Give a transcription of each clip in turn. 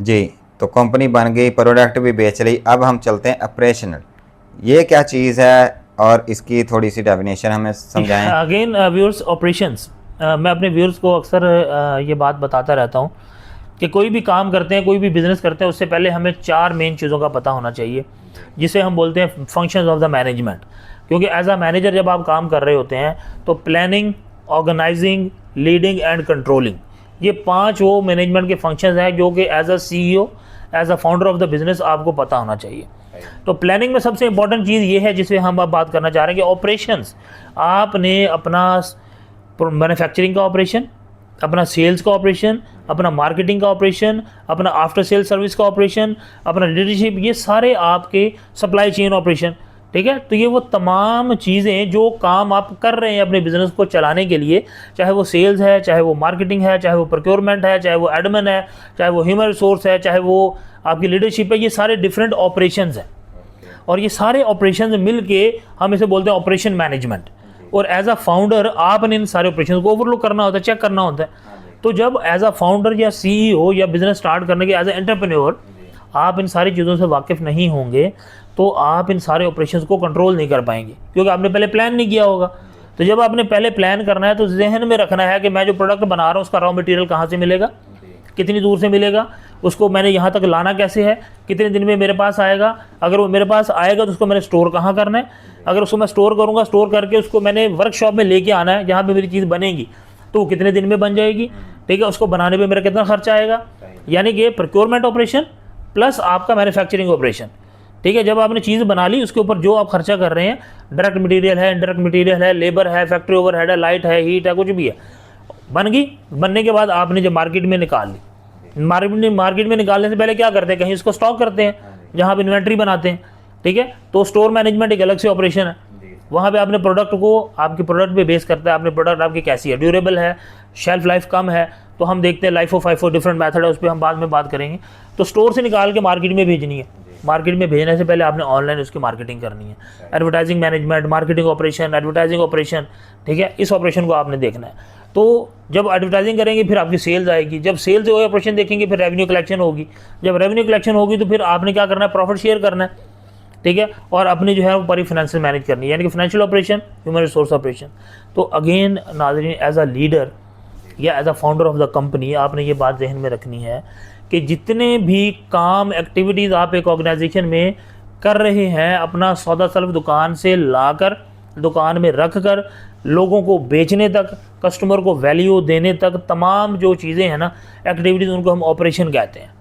जी। तो कंपनी बन गई, प्रोडक्ट भी बेच ली, अब हम चलते हैं ऑपरेशनल। ये क्या चीज़ है और इसकी थोड़ी सी डेफिनेशन हमें समझाएं। अगेन व्यूअर्स ऑपरेशंस, मैं अपने व्यूअर्स को अक्सर ये बात बताता रहता हूँ कि कोई भी काम करते हैं, कोई भी बिज़नेस करते हैं, उससे पहले हमें 4 मेन चीज़ों का पता होना चाहिए, जिसे हम बोलते हैं फंक्शंस ऑफ द मैनेजमेंट। क्योंकि एज अ मैनेजर जब आप काम कर रहे होते हैं तो planning, organising, leading and controlling, ये 5 वो मैनेजमेंट के फंक्शंस हैं जो कि as a CEO, as a founder of the business आपको पता होना चाहिए। तो प्लानिंग में सबसे इंपॉर्टेंट चीज़ ये है जिससे हम अब बात करना चाह रहे हैं कि ऑपरेशंस। आपने अपना मैन्युफैक्चरिंग का ऑपरेशन, अपना सेल्स का ऑपरेशन, अपना मार्केटिंग का ऑपरेशन, अपना आफ्टर सेल सर्विस का ऑपरेशन, अपना लीडरशिप, ये सारे आपके सप्लाई चेन ऑपरेशन, ठीक है। तो ये वो तमाम चीज़ें जो काम आप कर रहे हैं अपने बिजनेस को चलाने के लिए, चाहे वो सेल्स है, चाहे वो मार्केटिंग है, चाहे वो प्रोक्योरमेंट है, चाहे वो एडमिन है, चाहे वो ह्यूमन रिसोर्स है, चाहे वो आपकी लीडरशिप है, ये सारे डिफरेंट ऑपरेशंस हैं। और ये सारे ऑपरेशंस मिल के हम इसे बोलते हैं ऑपरेशन मैनेजमेंट। और एज अ फाउंडर आपने इन सारे ऑपरेशन को ओवरलुक करना होता है, चेक करना होता है। तो जब एज अ फाउंडर या CEO या बिजनेस स्टार्ट करने के एज ए एंटरप्रेन्योर आप इन सारी चीज़ों से वाकिफ़ नहीं होंगे तो आप इन सारे ऑपरेशंस को कंट्रोल नहीं कर पाएंगे, क्योंकि आपने पहले प्लान नहीं किया होगा। तो जब आपने पहले प्लान करना है तो जहन में रखना है कि मैं जो प्रोडक्ट बना रहा हूँ उसका रॉ मटेरियल कहाँ से मिलेगा, कितनी दूर से मिलेगा, उसको मैंने यहाँ तक लाना कैसे है, कितने दिन में मेरे पास आएगा, अगर वो मेरे पास आएगा तो उसको मैंने स्टोर कहाँ करना है, अगर उसको मैं स्टोर करूँगा, स्टोर करके उसको मैंने वर्कशॉप में लेके आना है जहाँ पे मेरी चीज़ बनेगी, तो वो कितने दिन में बन जाएगी, ठीक है। उसको बनाने पे मेरा कितना खर्चा आएगा, यानी कि प्रोक्योरमेंट ऑपरेशन प्लस आपका मैन्युफैक्चरिंग ऑपरेशन, ठीक है। जब आपने चीज़ बना ली उसके ऊपर जो आप खर्चा कर रहे हैं, डायरेक्ट मटेरियल है, इनडायरेक्ट मटेरियल है, लेबर है, फैक्ट्री ओवरहेड है, लाइट है, हीट है, कुछ भी है, बन गई। बनने के बाद आपने जब मार्केट में निकाल ली, मार्केट में निकालने से पहले क्या करते हैं, कहीं इसको स्टॉक करते हैं जहाँ आप इन्वेंट्री बनाते हैं, ठीक है। तो स्टोर मैनेजमेंट एक अलग से ऑपरेशन है। वहाँ पे आपने प्रोडक्ट को, आपके प्रोडक्ट पे बेस करता है आपने प्रोडक्ट आपकी कैसी है, ड्यूरेबल है, शेल्फ लाइफ कम है, तो हम देखते हैं life of FIFO different method है, उस पर हम बाद में बात करेंगे। तो स्टोर से निकाल के मार्केट में भेजनी है, मार्केट में भेजने से पहले आपने ऑनलाइन उसकी मार्केटिंग करनी है, advertising management, marketing operation, advertising operation, ठीक है। इस ऑपरेशन को आपने देखना है। तो जब एडवर्टाइजिंग करेंगे फिर आपकी सेल्स आएगी, जब सेल्स वो ऑपरेशन देखेंगे फिर रेवेन्यू कलेक्शन होगी, जब रेवेन्यू कलेक्शन होगी तो फिर आपने क्या करना है, प्रॉफिट शेयर करना है, ठीक है। और अपनी जो है वो पूरी फाइनेंशियल मैनेज करनी है, यानी कि financial operation, human resource operation. तो अगेन नाज़रीन, एज अ लीडर या as a founder of the company आपने ये बात जहन में रखनी है कि जितने भी काम एक्टिविटीज़ आप एक ऑर्गेनाइजेशन में कर रहे हैं, अपना सौदा सल्फ दुकान से लाकर दुकान में रख कर लोगों को बेचने तक, कस्टमर को वैल्यू देने तक, तमाम जो चीज़ें हैं ना एक्टिविटीज़, उनको हम ऑपरेशन कहते हैं।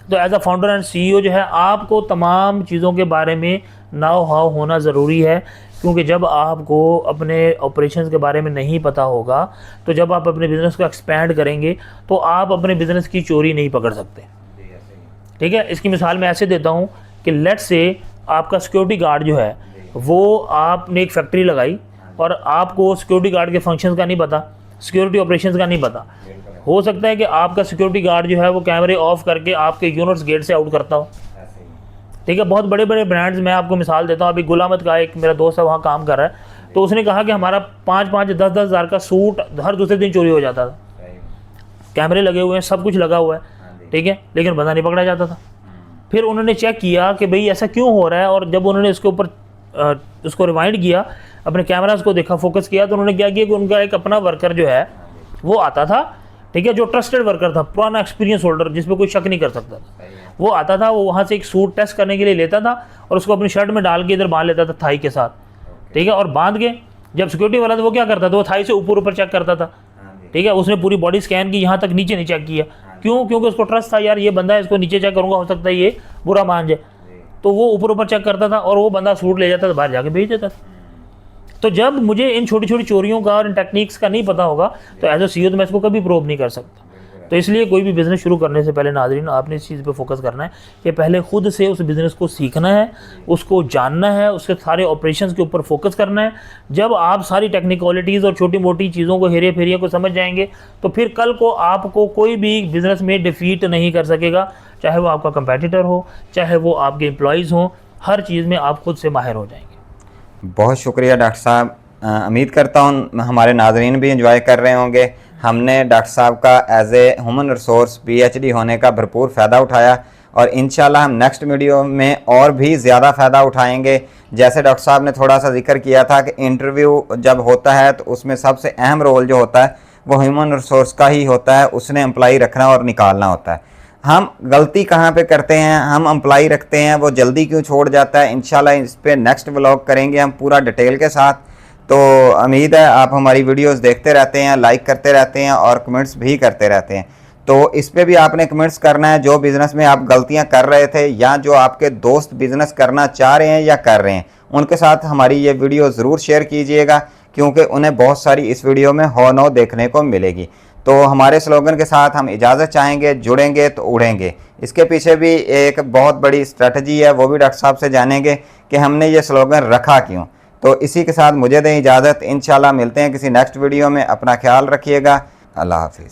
तो as a founder and CEO जो है आपको तमाम चीज़ों के बारे में नाउ हाउ होना ज़रूरी है, क्योंकि जब आपको अपने ऑपरेशंस के बारे में नहीं पता होगा तो जब आप अपने बिज़नेस को एक्सपैंड करेंगे तो आप अपने बिज़नेस की चोरी नहीं पकड़ सकते, ठीक है। इसकी मिसाल मैं ऐसे देता हूँ कि लेट्स से आपका सिक्योरिटी गार्ड जो है वो आपने एक फैक्ट्री लगाई और आपको सिक्योरिटी गार्ड के फंक्शंस का नहीं पता, सिक्योरिटी ऑपरेशंस का नहीं पता। हो सकता है कि आपका सिक्योरिटी गार्ड जो है वो कैमरे ऑफ करके आपके यूनिट्स गेट से आउट करता हो, ठीक है। बहुत बड़े बड़े ब्रांड्स, मैं आपको मिसाल देता हूँ, अभी गुलामत का एक मेरा दोस्त है वहाँ काम कर रहा है, तो उसने कहा कि हमारा 5-5, 10-10 हज़ार का सूट हर दूसरे दिन चोरी हो जाता था। कैमरे लगे हुए हैं, सब कुछ लगा हुआ है, ठीक है, लेकिन बंदा नहीं पकड़ा जाता था। फिर उन्होंने चेक किया कि भाई ऐसा क्यों हो रहा है, और जब उन्होंने इसके ऊपर उसको रिवाइंड किया, अपने कैमराज को देखा, फोकस किया, तो उन्होंने क्या किया कि उनका एक अपना वर्कर जो है वो आता था, ठीक है, जो ट्रस्टेड वर्कर था, पुराना एक्सपीरियंस होल्डर, जिसमें कोई शक नहीं कर सकता था, वो आता था, वो वहाँ से एक सूट टेस्ट करने के लिए लेता था और उसको अपनी शर्ट में डाल के इधर बांध लेता था थाई के साथ, ठीक है। और बांध के जब सिक्योरिटी वाला था वो क्या करता था, वो थाई से ऊपर चेक करता था, ठीक है। उसने पूरी बॉडी स्कैन की, यहाँ तक नीचे नहीं चेक किया, क्यों, क्योंकि उसको ट्रस्ट था, यार ये बंदा है, इसको नीचे चेक करूँगा, हो सकता है ये बुरा मान जाए, तो वो ऊपर चेक करता था और वो बंदा सूट ले जाता था, बाहर जाके भेज देता था। तो जब मुझे इन छोटी छोटी चोरियों का और इन टेक्निक्स का नहीं पता होगा तो एज अ CEO तो मैं इसको कभी प्रूव नहीं कर सकता। तो इसलिए कोई भी बिज़नेस शुरू करने से पहले नाज़रीन आपने इस चीज़ पे फोकस करना है कि पहले खुद से उस बिज़नेस को सीखना है, उसको जानना है, उसके सारे ऑपरेशंस के ऊपर फोकस करना है। जब आप सारी टेक्निकलिटीज़ और छोटी मोटी चीज़ों को, हेरे फेरिया को समझ जाएंगे तो फिर कल को आपको कोई भी बिज़नेस में डिफीट नहीं कर सकेगा, चाहे वो आपका कंपेटिटर हो, चाहे वो आपके एम्प्लॉयज़ हों, हर चीज़ में आप खुद से माहिर हो जाएंगे। बहुत शुक्रिया डॉक्टर साहब। उम्मीद करता हूँ हमारे नाज़रीन भी एंजॉय कर रहे होंगे हमने डॉक्टर साहब का as a human resource PhD होने का भरपूर फ़ायदा उठाया और इंशाल्लाह हम नेक्स्ट वीडियो में और भी ज़्यादा फ़ायदा उठाएंगे। जैसे डॉक्टर साहब ने थोड़ा सा जिक्र किया था कि इंटरव्यू जब होता है तो उसमें सबसे अहम रोल जो होता है वो ह्यूमन रिसोर्स का ही होता है, उसने एम्प्लॉई रखना और निकालना होता है। हम गलती कहाँ पे करते हैं, हम एम्प्लॉई रखते हैं वो जल्दी क्यों छोड़ जाता है, इंशाल्लाह इस पे नेक्स्ट व्लॉग करेंगे हम पूरा डिटेल के साथ। तो उम्मीद है आप हमारी वीडियोस देखते रहते हैं, लाइक करते रहते हैं और कमेंट्स भी करते रहते हैं। तो इस पे भी आपने कमेंट्स करना है जो बिज़नेस में आप गलतियां कर रहे थे या जो आपके दोस्त बिज़नेस करना चाह रहे हैं या कर रहे हैं, उनके साथ हमारी ये वीडियो ज़रूर शेयर कीजिएगा क्योंकि उन्हें बहुत सारी इस वीडियो में हो नो देखने को मिलेगी। तो हमारे स्लोगन के साथ हम इजाज़त चाहेंगे, जुड़ेंगे तो उड़ेंगे। इसके पीछे भी एक बहुत बड़ी स्ट्रेटजी है, वो भी डॉक्टर साहब से जानेंगे कि हमने ये स्लोगन रखा क्यों। तो इसी के साथ मुझे दें इजाज़त, इंशाल्लाह मिलते हैं किसी नेक्स्ट वीडियो में। अपना ख्याल रखिएगा। अल्लाह हाफिज़।